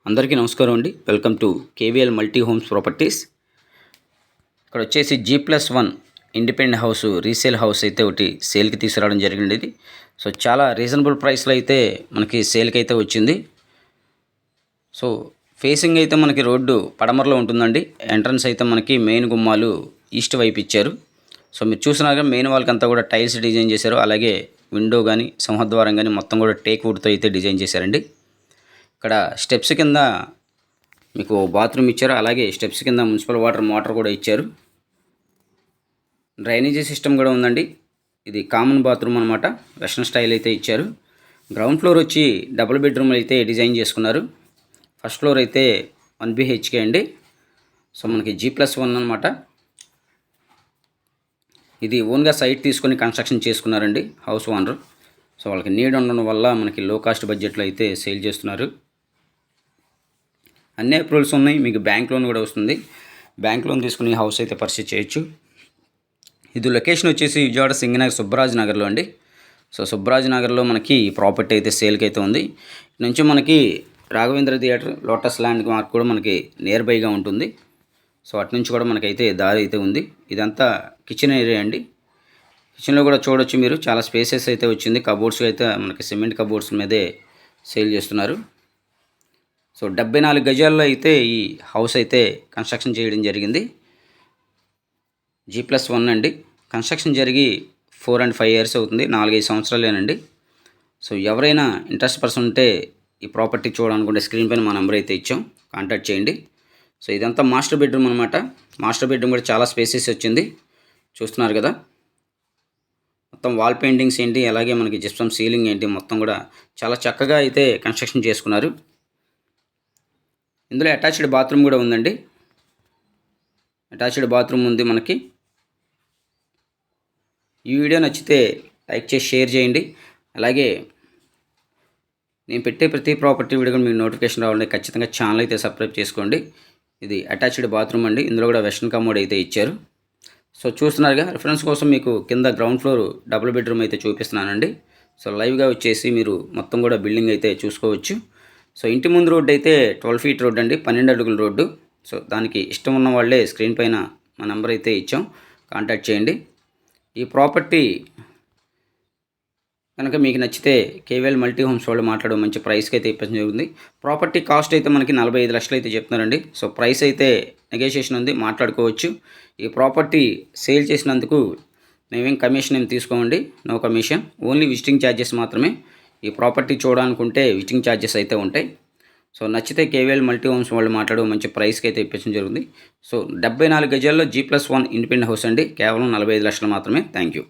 అందరికీ నమస్కారం అండి. Welcome to KVL multi homes properties. ఇక్కడ వచ్చేసి G+1 independent house resale house అయితే ఒకటి సేల్కి తీసుకురావడం జరిగింది. ఇది సో చాలా రీజనబుల్ ప్రైస్లో అయితే మనకి సేల్కి అయితే వచ్చింది. సో ఫేసింగ్ అయితే మనకి రోడ్డు పడమరలో ఉంటుందండి. ఎంట్రన్స్ అయితే మనకి మెయిన్ గుమ్మాలు ఈస్ట్ వైపు ఇచ్చారు. సో మీరు చూసినాక మెయిన్ వాళ్ళకి అంతా కూడా టైల్స్ డిజైన్ చేశారు. అలాగే విండో కానీ సింహద్వారం కానీ మొత్తం కూడా టేక్ వుడ్తో అయితే డిజైన్ చేశారండి. ఇక్కడ స్టెప్స్ కింద మీకు బాత్రూమ్ ఇచ్చారు. అలాగే స్టెప్స్ కింద మున్సిపల్ వాటర్ మోటార్ కూడా ఇచ్చారు. డ్రైనేజీ సిస్టమ్ కూడా ఉందండి. ఇది కామన్ బాత్రూమ్ అనమాట. వెస్ట్రన్ స్టైల్ అయితే ఇచ్చారు. గ్రౌండ్ ఫ్లోర్ వచ్చి డబుల్ బెడ్రూమ్లు అయితే డిజైన్ చేసుకున్నారు. ఫస్ట్ ఫ్లోర్ అయితే 1 BHK అండి. సో మనకి G+1 అనమాట. ఇది ఓన్గా సైట్ తీసుకొని కన్స్ట్రక్షన్ చేసుకున్నారండి హౌస్ ఓనర్. సో వాళ్ళకి నీడ్ ఉండడం వల్ల మనకి లో కాస్ట్ బడ్జెట్లో అయితే సేల్ చేస్తున్నారు. అన్ని అప్రూవల్స్ ఉన్నాయి. మీకు బ్యాంక్ లోన్ కూడా వస్తుంది. బ్యాంక్ లోన్ తీసుకుని హౌస్ అయితే పర్చేజ్ చేయొచ్చు. ఇది లొకేషన్ వచ్చేసి విజయవాడ సింగనగర్ సుబ్బరాజ్ నగర్లో అండి. సో సుబ్బరాజ్ నగర్లో మనకి ప్రాపర్టీ అయితే సేల్కి అయితే ఉంది. నుంచి మనకి Raghavendra theatre, lotus land mark కూడా మనకి నియర్ బైగా ఉంటుంది. సో అటు నుంచి కూడా మనకైతే దారి అయితే ఉంది. ఇదంతా కిచెన్ ఏరియా అండి. కిచెన్లో కూడా చూడొచ్చు మీరు, చాలా స్పేసెస్ అయితే వచ్చింది. కబోర్డ్స్ అయితే మనకి సిమెంట్ కబోర్డ్స్ మీదే సేల్ చేస్తున్నారు. సో 74 గజాల్లో అయితే ఈ హౌస్ అయితే కన్స్ట్రక్షన్ చేయడం జరిగింది. G+1 అండి. కన్స్ట్రక్షన్ జరిగి 4 and 5 years అవుతుంది. 4-5 సంవత్సరాలేనండి. సో ఎవరైనా ఇంట్రెస్ట్ పర్సన్ ఉంటే ఈ ప్రాపర్టీ చూడాలనుకుంటే స్క్రీన్ పైన మా నెంబర్ అయితే ఇచ్చాం, కాంటాక్ట్ చేయండి. సో ఇదంతా మాస్టర్ బెడ్రూమ్ అనమాట. మాస్టర్ బెడ్రూమ్ కూడా చాలా స్పేసెస్ వచ్చింది, చూస్తున్నారు కదా. మొత్తం వాల్ పెయింటింగ్స్ ఏంటి, అలాగే మనకి జిప్సమ్ సీలింగ్ ఏంటి, మొత్తం కూడా చాలా చక్కగా అయితే కన్స్ట్రక్షన్ చేసుకున్నారు. ఇందులో అటాచ్డ్ బాత్రూమ్ కూడా ఉందండి. అటాచ్డ్ బాత్రూమ్ ఉంది మనకి. ఈ వీడియో నచ్చితే లైక్ చేసి షేర్ చేయండి. అలాగే నేను పెట్టే ప్రతి ప్రాపర్టీ వీడియో మీకు నోటిఫికేషన్ రావాలంటే ఖచ్చితంగా ఛానల్ అయితే సబ్స్క్రైబ్ చేసుకోండి. ఇది అటాచ్డ్ బాత్రూమ్ అండి. ఇందులో కూడా వెస్ట్రన్ కమోడ్ అయితే ఇచ్చారు. సో చూస్తున్నారుగా, రిఫరెన్స్ కోసం మీకు కింద గ్రౌండ్ ఫ్లోర్ డబుల్ బెడ్రూమ్ అయితే చూపిస్తున్నానండి. సో లైవ్గా వచ్చేసి మీరు మొత్తం కూడా బిల్డింగ్ అయితే చూసుకోవచ్చు. సో ఇంటి ముందు రోడ్డు అయితే 12 feet రోడ్ అండి, 12 అడుగుల రోడ్డు. సో దానికి ఇష్టం ఉన్న వాళ్ళే స్క్రీన్ పైన మా నెంబర్ అయితే ఇచ్చాం, కాంటాక్ట్ చేయండి. ఈ ప్రాపర్టీ కనుక మీకు నచ్చితే కేవీఎల్ మల్టీ హోమ్స్ వాళ్ళు మాట్లాడడం మంచి ప్రైస్కి అయితే ఇప్పడం జరుగుతుంది. ప్రాపర్టీ కాస్ట్ అయితే మనకి 45 లక్షలు అయితే చెప్తున్నారండి. సో ప్రైస్ అయితే నెగోషియేషన్ ఉంది, మాట్లాడుకోవచ్చు. ఈ ప్రాపర్టీ సేల్ చేసినందుకు మేమేం కమిషన్ ఏం తీసుకోమండి, no commission, only visiting charges మాత్రమే. ఈ ప్రాపర్టీ చూడాలనుకుంటే విజిటింగ్ ఛార్జెస్ అయితే ఉంటాయి. సో నచ్చితే కేవీఎల్ మల్టీ హోమ్స్ వాళ్ళు మాట్లాడడం మంచి ప్రైస్కి అయితే ఇప్పించడం జరుగుతుంది. సో 74 గజాల్లో G+1 ఇండిపెండెంట్ హౌస్ అండి. కేవలం 45 లక్షలు మాత్రమే. Thank you.